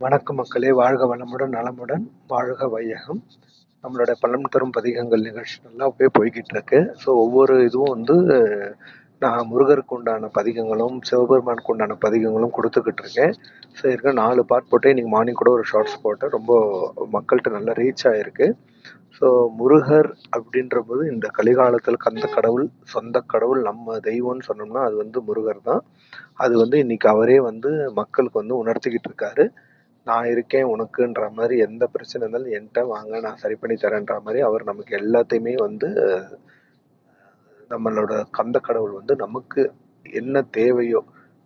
வணக்கம் மக்களே, வாழ்க வளமுடன் நலமுடன் வாழ்க வையகம். நம்மளோட பலம் தரும் பதிகங்கள் நிகழ்ச்சி நல்லா போய்கிட்டு இருக்கு. ஸோ ஒவ்வொரு இதுவும் நான் முருகருக்கு உண்டான பதிகங்களும் சிவபெருமானுக்கு உண்டான பதிகங்களும் கொடுத்துக்கிட்டு இருக்கேன். ஸோ இருக்க 4 பார்ட் போட்டு இன்னைக்கு மார்னிங் கூட ஒரு ஷார்ட்ஸ் போட்டேன். ரொம்ப மக்கள்கிட்ட நல்லா ரீச் ஆயிருக்கு. ஸோ முருகர் அப்படின்ற போது இந்த கலிகாலத்தில் கந்த கடவுள், சொந்த கடவுள், நம்ம தெய்வம்னு சொன்னோம்னா அது முருகர் தான். அது இன்னைக்கு அவரே மக்களுக்கு உணர்த்திக்கிட்டு இருக்காரு. நான் இருக்கேன் உனக்குன்ற மாதிரி, எந்த பிரச்சனை இருந்தாலும் என்கிட்ட வாங்க, நான் சரி பண்ணி தரேன்ற மாதிரி அவர் நமக்கு எல்லாத்தையுமே நம்மளோட கந்த கடவுள் நமக்கு என்ன தேவையோ,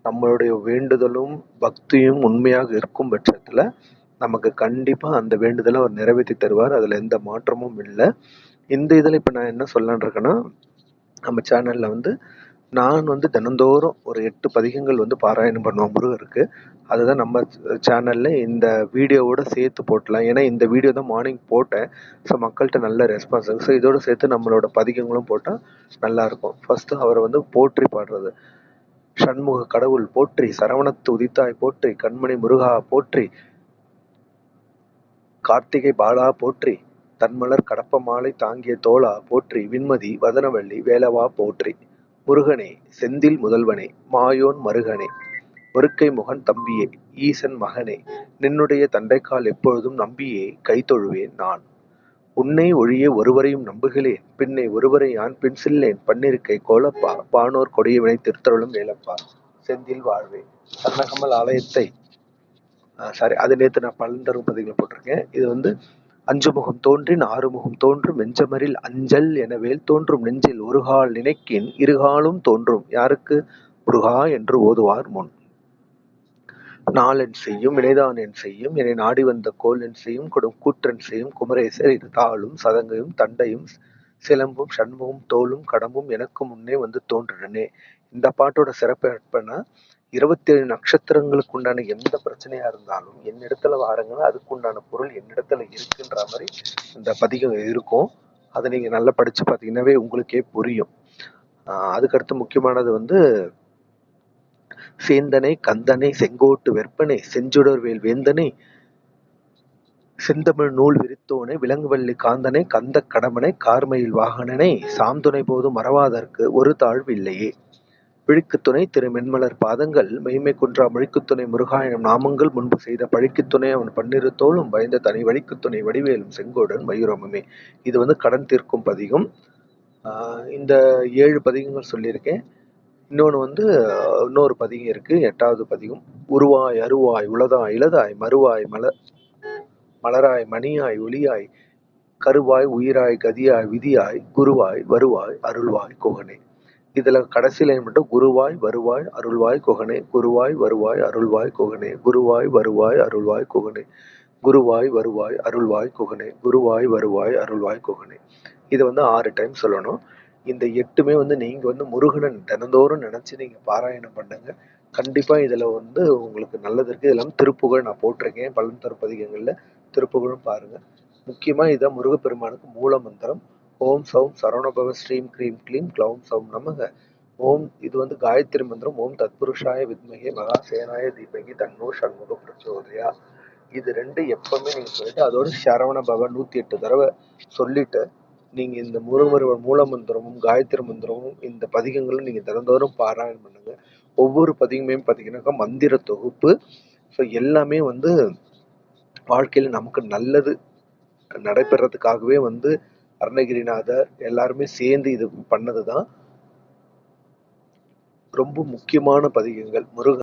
நம்மளுடைய வேண்டுதலும் பக்தியும் உண்மையாக இருக்கும் பட்சத்துல நமக்கு கண்டிப்பா அந்த வேண்டுதலை அவர் நிறைவேற்றி தருவார். அதுல எந்த மாற்றமும் இல்லை. இந்த இதுல இப்ப நான் என்ன சொல்லலான் இருக்கேன்னா, நம்ம சேனல்ல நான் தினந்தோறும் ஒரு 8 பதிகங்கள் பாராயணம் பண்ணுவோம் முருகருக்கு. அதுதான் நம்ம சேனல்ல இந்த வீடியோவோட சேர்த்து போட்டலாம். ஏன்னா இந்த வீடியோ தான் மார்னிங் போட்டேன். ஸோ மக்கள்கிட்ட நல்ல ரெஸ்பான்ஸ் இருக்கு. ஸோ இதோட சேர்த்து நம்மளோட பதிகங்களும் போட்டால் நல்லா இருக்கும். ஃபர்ஸ்ட் அவரை போற்றி பாடுறது. சண்முக கடவுள் போற்றி, சரவணத்து உதித்தாய் போற்றி, கண்மணி முருகா போற்றி, கார்த்திகை பாலா போற்றி, தன்மலர் கடப்ப மாலை தாங்கிய தோளா போற்றி, விண்மதி வதனவள்ளி வேலவா போற்றி, முருகனே செந்தில் முதல்வனே மாயோன் மருகனே, ஒருக்கை முகன் தம்பியே ஈசன் மகனே, நின்னுடைய தண்டைக்கால் எப்பொழுதும் நம்பியே கைதொழுவேன் நான். உன்னை ஒழிய ஒருவரையும் நம்புகிறேன், பின்னை ஒருவரை யான் பின் சில்லேன், பன்னிருக்கை கோலப்பா பானோர் கொடியவினை திருத்தருளும் வேலப்பா, செந்தில் வாழ்வே. சன்னகமல் ஆலயத்தை அது நேற்று நான் பலந்தரும் பதிகளை போட்டிருக்கேன். இது 5 முகம் தோன்றின் 6 முகம் தோன்றும் வெஞ்சமரில் அஞ்சல் என வேல் தோன்றும் நெஞ்சில் ஒருகால் நினைக்கின் இருகாலும் தோன்றும். யாருக்கு? முருகா என்று ஓதுவார் முன். நாளென் செய்யும் வினைதான் என் செய்யும், என்னை நாடி வந்த கோல் என் செய்யும், கொடும் கூற்றன் செய்யும் குமரேசர் இரு தாளும் சதங்கையும் தண்டையும் சிலம்பும் சண்முகம் தோளும் கடம்பும் எனக்கு முன்னே தோன்றுடனே. இந்த பாட்டோட சிறப்பு எப்பன்னா, 27 நட்சத்திரங்களுக்கு உண்டான எந்த பிரச்சனையா இருந்தாலும் என்னிடத்துல வாருங்க, அதுக்கு உண்டான பொருள் என்னிடத்துல இருக்குன்ற மாதிரி இந்த பதிகம் இருக்கும். அதை நீங்க நல்லா படிச்சு பார்த்தீங்கன்னாவே உங்களுக்கே புரியும். அதுக்கடுத்து முக்கியமானது சேந்தனை கந்தனை செங்கோட்டு வெற்பனை செஞ்சுடர்வேல் வேந்தனை செந்தமிழ் நூல் விரித்தோனை விலங்குவள்ளி காந்தனை கந்த கடமனை கார்மயில் வாகனனை சாந்துணை போது மறவாதற்கு ஒரு தாழ்வு இல்லையே. பிழிக்குத்துணை திரு மென்மலர் பாதங்கள் மெய்மை குன்றா மொழிக்குத்துணை முருகாயனம் நாமங்கள் முன்பு செய்த பழிக்குத்துணை அவன் பன்னிரு தோளும் பயந்த தனி வழிக்குத்துணை வடிவேலும் செங்கோடன் மயூரமுமே. இது கடன் தீர்க்கும் பதிகம். இந்த 7 பதிகங்கள் சொல்லியிருக்கேன். இன்னொன்று இன்னொரு பதிகம் இருக்கு, 8வது பதிகம். உருவாய் அருவாய் உளதாய் இளதாய் மறுவாய் மலராய் மணியாய் ஒளியாய் கருவாய் உயிராய் கதியாய் விதியாய் குருவாய் வருவாய் அருள்வாய் குகனே. இதுல கடைசி லைன் மட்டும் குருவாய் வருவாய் அருள்வாய் குகனே, குருவாய் வருவாய் அருள்வாய் குகனே, குருவாய் வருவாய் அருள்வாய் குகனே, குருவாய் வருவாய் அருள்வாய் குகனே, குருவாய் வருவாய் அருள்வாய் குகனே. இதை 6 டைம் சொல்லணும். இந்த 8மே நீங்க முருகனன் தினந்தோறும் நினைச்சு நீங்க பாராயணம் பண்ணுங்க. கண்டிப்பா இதுல உங்களுக்கு நல்லது இருக்கு. இதெல்லாம் திருப்புகழ் நான் போட்டிருக்கேன் பலன் தரும் பதிகங்கள்ல. திருப்புகழும் பாருங்க. முக்கியமா இதான் முருகப்பெருமானுக்கு மூல மந்திரம். ஓம் சௌம் சரவணபவ ஸ்ரீம் க்ரீம் க்ளீம் க்ளௌம் சௌம் நமக. ஓம் இது காயத்ரி மந்திரம். ஓம் தத்புருஷாய வித்மகே மகாசேனாய தீபகி தன்னோ சண்முக பிரச்சோதயா. இது 2 எப்பவுமே நீங்க சொல்லிட்டு அதோட சரவண பவ 108 தடவை சொல்லிட்டு நீங்க இந்த முருகர் மூல மந்திரமும் காயத்ரி மந்திரமும் இந்த பதிகங்களும் நீங்க தினந்தோறும் பாராயணம் பண்ணுங்க. ஒவ்வொரு பதிகமே பார்த்தீங்கன்னாக்கா மந்திர தொகுப்பு. ஸோ எல்லாமே வாழ்க்கையில நமக்கு நல்லது நடைபெறதுக்காகவே அருணகிரிநாதர் எல்லாருமே சேர்ந்து இது பண்ணதுதான். ரொம்ப முக்கியமான பதிகங்கள் முருகன்